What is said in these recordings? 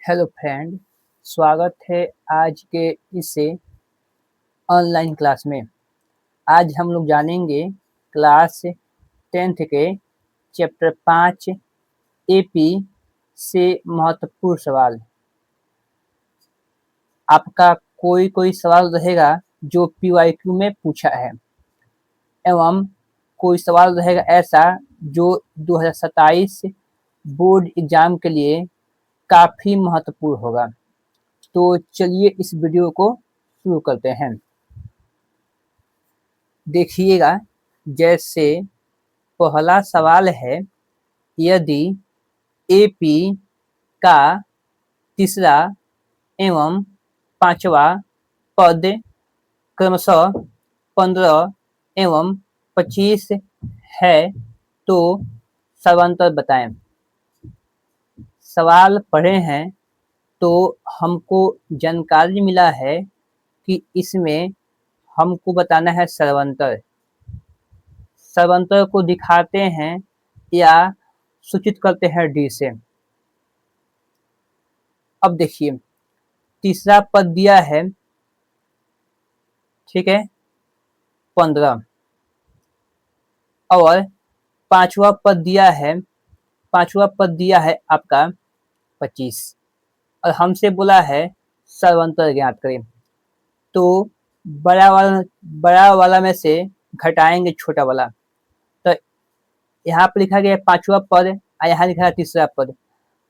Hello friend, स्वागत है आज के इस ऑनलाइन क्लास में। आज हम लोग जानेंगे क्लास 10th के चैप्टर 5 एपी से महत्वपूर्ण सवाल। आपका कोई सवाल रहेगा जो पीवाईक्यू में पूछा है एवं कोई सवाल रहेगा ऐसा जो 2027 बोर्ड एग्जाम के लिए काफ़ी महत्वपूर्ण होगा। तो चलिए इस वीडियो को शुरू करते हैं। देखिएगा, जैसे पहला सवाल है, यदि एपी का तीसरा एवं पांचवा पद क्रमशः 15 एवं 25 है तो समांतर बताएं। सवाल पढ़े हैं तो हमको जानकारी मिला है कि इसमें हमको बताना है सर्वंतर। सर्वंतर को दिखाते हैं या सूचित करते हैं डी से। अब देखिए, तीसरा पद दिया है, ठीक है, 15 और पांचवा पद दिया है, आपका 25 और हमसे बोला है सर्वंतर ज्ञात करें। तो बड़ा वाला में से घटाएंगे छोटा वाला। तो यहाँ पर लिखा गया पांचवा पद और यहाँ लिखा है तीसरा पद।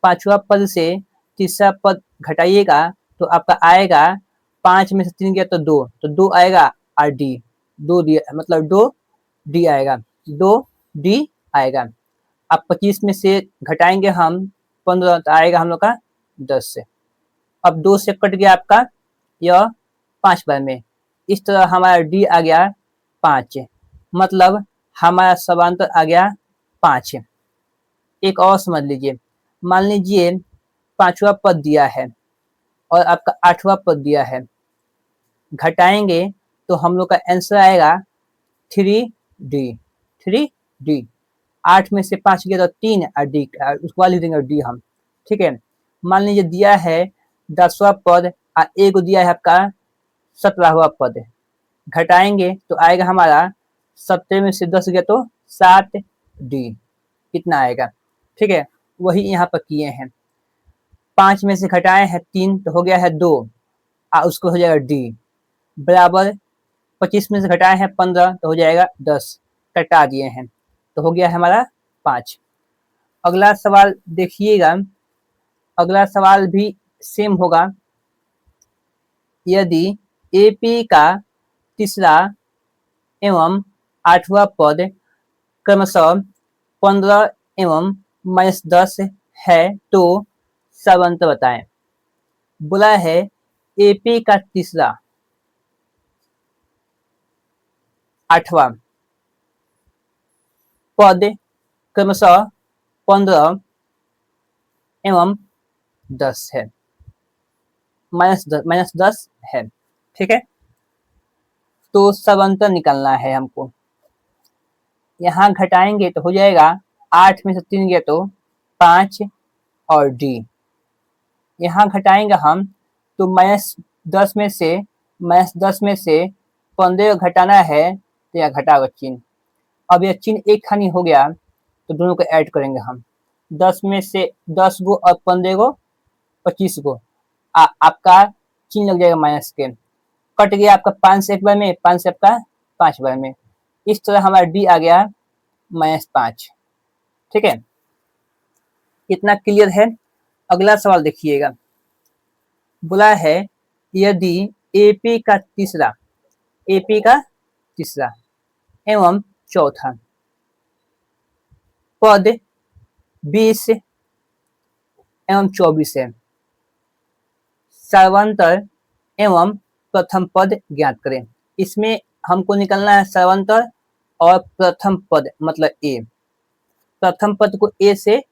पांचवा पद से तीसरा पद घटाइएगा तो आपका आएगा 5 में से 3 गया तो 2, तो 2 आएगा और डी 2 डी मतलब 2 डी आएगा, 2 डी आएगा। अब 25 में से घटाएंगे हम 15 तो आएगा हम लोग का 10 से। अब 2 से कट गया आपका यह 5 बार में, इस तरह हमारा डी आ गया 5, मतलब हमारा समांतर आ गया 5। एक और समझ लीजिए, मान लीजिए पांचवा पद दिया है और आपका 8वां पद दिया है, घटाएंगे तो हम लोग का आंसर आएगा 3D। 8 में से 5 गया तो 3 और डी उसके बाद लिख देंगे डी हम, ठीक है। मान लीजिए दिया है 10वां पद और एक दिया है आपका 17वां पद, घटाएंगे तो आएगा हमारा 17 में से 10 गया तो 7D, कितना आएगा, ठीक है। वही यहाँ पर किए हैं, 5 में से घटाए हैं 3 तो हो गया है 2 और उसको हो जाएगा डी, बराबर 25 में से घटाए हैं 15 तो हो जाएगा 10, कटा दिए हैं तो हो गया है हमारा 5। अगला सवाल देखिएगा, अगला सवाल भी सेम होगा। यदि एपी का तीसरा एवं 8वां पद क्रमशः 15 एवं -10 है तो समांतर बताएं। बोला है एपी का तीसरा 8वां पद क्रमशः 15 एवं 10 है, -10 है, ठीक है। तो समांतर निकालना है हमको। यहाँ घटाएंगे तो हो जाएगा 8 में से 3 गया तो 5 और डी। यहाँ घटाएंगे हम तो -10 में से 15 घटाना है तो यह घटाओ चिन्ह। अब यह चिन्ह एक खानी हो गया तो दोनों को ऐड करेंगे हम, 10 में से 10 गो और 15 गो 25 गो, आपका चिन्ह लग जाएगा माइनस के, कट गया आपका 5 से एक बार में, 5 से आपका 5 बार में, इस तरह हमारा डी आ गया -5, ठीक है। इतना क्लियर है। अगला सवाल देखिएगा, बोला है यदि एपी का तीसरा एवं चौथा पद 20 एवं 24 है, सर्वांतर एवं प्रथम पद ज्ञात करें। इसमें हमको निकालना है सर्वांतर और प्रथम पद मतलब ए। प्रथम पद को ए से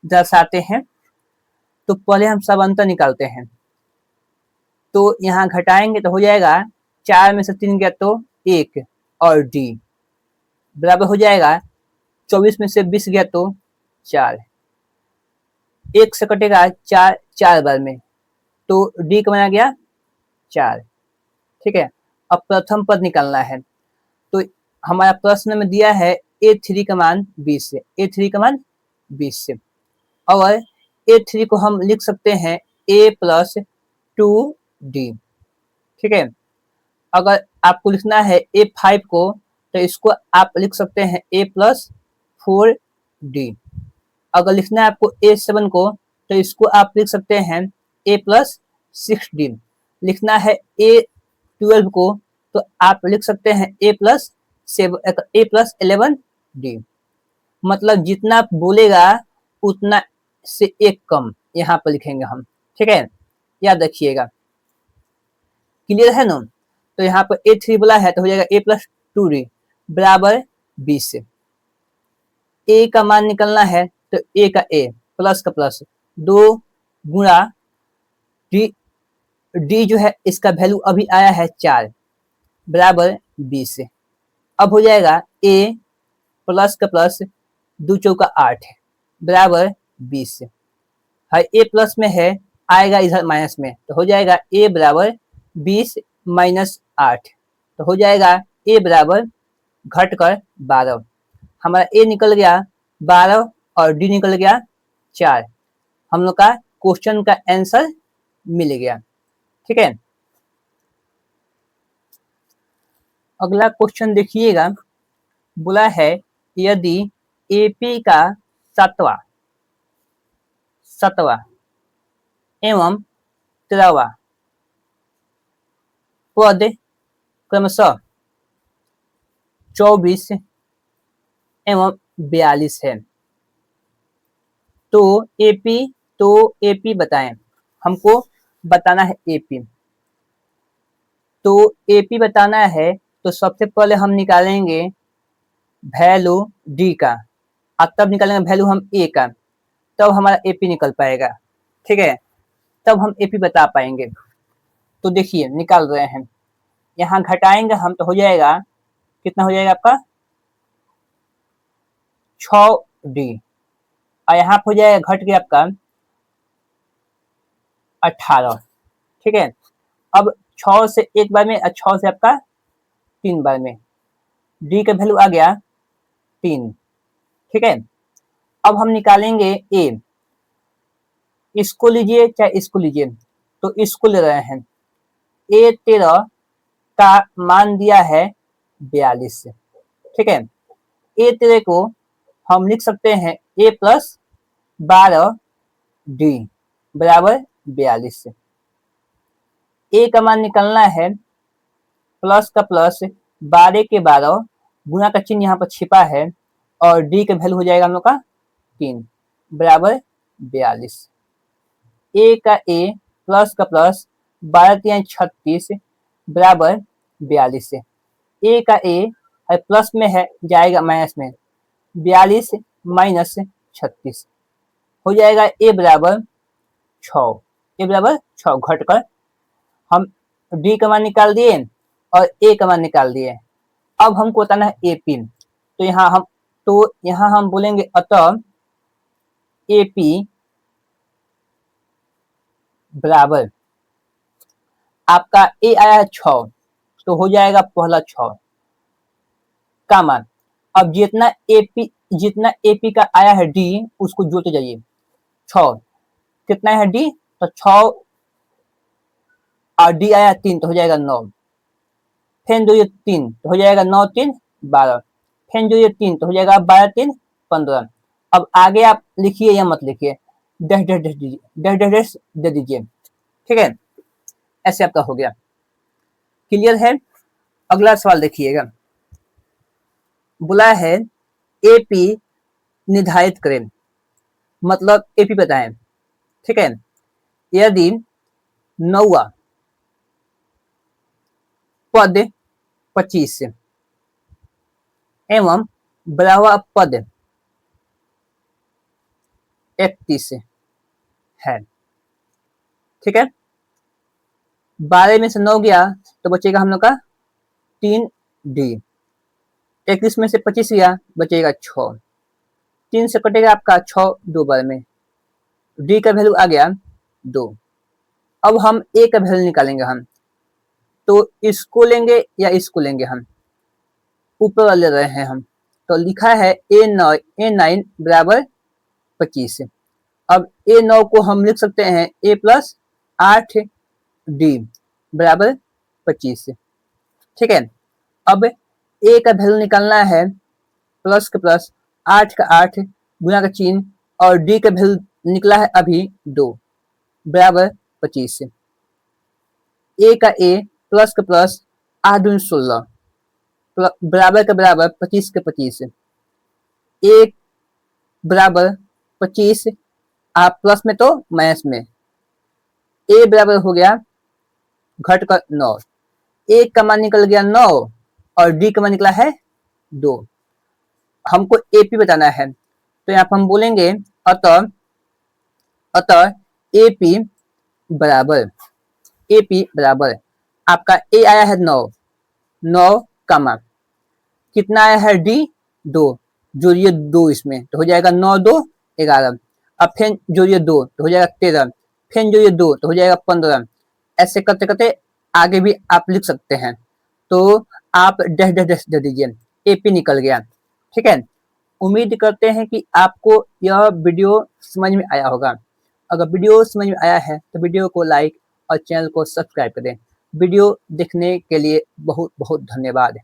दर्शाते हैं, तो पहले हम सर्वांतर निकालते हैं। तो यहाँ घटाएंगे तो हो जाएगा 4 में से 3 गया तो 1 और डी बराबर हो जाएगा 24 में से 20 गया तो 4, 1 से कटेगा 4 4 बार में, तो डी का मान आ गया 4। ठीक है, अब प्रथम पद निकालना है। तो हमारा प्रश्न में दिया है A3 का मान 20 है, A3 का मान 20 है, और A3 को हम लिख सकते हैं A प्लस 2D। ठीक है, अगर आपको लिखना है A5 को तो इसको आप लिख सकते हैं A प्लस 4D। अगर लिखना है आपको A7 को तो इसको आप लिख सकते हैं A प्लस 6D। लिखना है A12 को तो आप लिख सकते हैं A प्लस 11D। मतलब जितना आप बोलेगा उतना से एक कम यहाँ पर लिखेंगे हम। ठीक है, याद रखिएगा। क्लियर है ना? तो यहाँ पर A3 बोला है तो हो जाएगा A प्लस 2D बराबर 20। ए का मान निकलना है तो ए का ए प्लस का प्लस 2 गुणा डी, डी जो है इसका वैल्यू अभी आया है 4 बराबर 20। अब हो जाएगा ए प्लस का प्लस 2 चौका 8 बराबर 20 है। ए प्लस में है, आएगा इधर माइनस में, तो हो जाएगा ए बराबर 20 माइनस 8, तो हो जाएगा ए बराबर घटकर 12। हमारा ए निकल गया 12 और डी निकल गया 4। हम लोग का क्वेश्चन का आंसर मिल गया। ठीक है, अगला क्वेश्चन देखिएगा। बोला है यदि एपी का सातवां एवं 13वां पद क्रमशः 24 एवं 42 है, तो एपी बताएं। हमको बताना है एपी। तो एपी बताना है तो सबसे पहले हम निकालेंगे वैल्यू डी का, और तब निकालेंगे वैल्यू हम ए का, तब हमारा एपी निकल पाएगा। ठीक है, तब हम एपी बता पाएंगे। तो देखिए निकाल रहे हैं, यहाँ घटाएंगे हम तो हो जाएगा, कितना हो जाएगा आपका 6D, और यहाँ पर हो जाएगा घट गया आपका 18। ठीक है, अब 6 से एक बार में, 6 से आपका 3 बार में, डी का वैल्यू आ गया 3। ठीक है, अब हम निकालेंगे ए। इसको लीजिए चाहे इसको लीजिए, तो इसको ले रहे हैं। A13 का मान दिया है 42। ठीक है, A13 को हम लिख सकते हैं A प्लस 12D बराबर 42। ए का मान निकलना है प्लस का प्लस 12 के 12, गुना का चिन्ह यहाँ पर छिपा है, और डी का वैल्यू हो जाएगा हम लोग का 3 बराबर 42। ए का ए प्लस का प्लस 12 36 बराबर 42। ए का ए है प्लस में है, जाएगा माइनस में, 42 माइनस 36 हो जाएगा ए बराबर 6। ए बराबर 6 घटकर हम डी का मान निकाल दिए और ए का मान निकाल दिए। अब हमको बताना है एपी। तो यहाँ हम बोलेंगे अतः एपी बराबर, आपका ए आया है 6, तो हो जाएगा पहला 6 का मान। अब जितना एपी का आया है डी उसको जोड़ते जाइए। 6 कितना है डी, तो 6 और डी आया 3 तो हो जाएगा 9। फिर जो ये 3 तो हो जाएगा 9 3 12। फिर जो ये 3 तो हो जाएगा 12 3 15। अब आगे आप लिखिए या मत लिखिए, डैश डैश डैश दीजिए, डैश डैश डैश दे दीजिए। ठीक है, ऐसे आपका हो गया। क्लियर है? अगला सवाल देखिएगा। बोला है एपी निर्धारित करें, मतलब एपी बताएं। ठीक है, यदि 9वां पद 25 एवं 12वां पद 31 है। ठीक है, 12 में से 9 गया तो बचेगा हम लोग का 3D। 31 में से 25 गया बचेगा 6। 3 से कटेगा आपका 6 2 बार में, डी का वैल्यू आ गया 2। अब हम ए का वैल्यू निकालेंगे हम, तो इसको लेंगे या इसको लेंगे हम, ऊपर वाले ले रहे हैं हम, तो लिखा है A9 बराबर 25। अब A9 को हम लिख सकते हैं A प्लस 8D बराबर 25। ठीक है, अब A का वैल्यू निकालना है, प्लस का प्लस 8 का 8 गुना का चिन्ह, और D का वैल्यू निकला है अभी 2 बराबर 25। A का A प्लस का प्लस 8 दूनी 16 बराबर का बराबर 25 के 25। A बराबर 25, आप प्लस में तो माइनस में, A बराबर हो गया घट कर 9। A का मान निकल गया 9 और D का मान निकला है 2। हमको AP बताना है, तो यहाँ पर हम बोलेंगे अतः AP बराबर आपका A आया है 9 कामा कितना आया है D 2, जोड़िए 2 इसमें तो हो जाएगा 9 2 11। अब फिर जोड़िए 2 तो हो जाएगा 13, फिर जोड़िए 2 तो हो जाएगा 15। ऐसे करते करते आगे भी आप लिख सकते हैं। तो आप डैश डैश डैश दे दीजिए, AP निकल गया। ठीक है, उम्मीद करते हैं कि आपको यह वीडियो समझ में आया होगा। अगर वीडियो समझ में आया है तो वीडियो को लाइक और चैनल को सब्सक्राइब करें। वीडियो देखने के लिए बहुत बहुत धन्यवाद।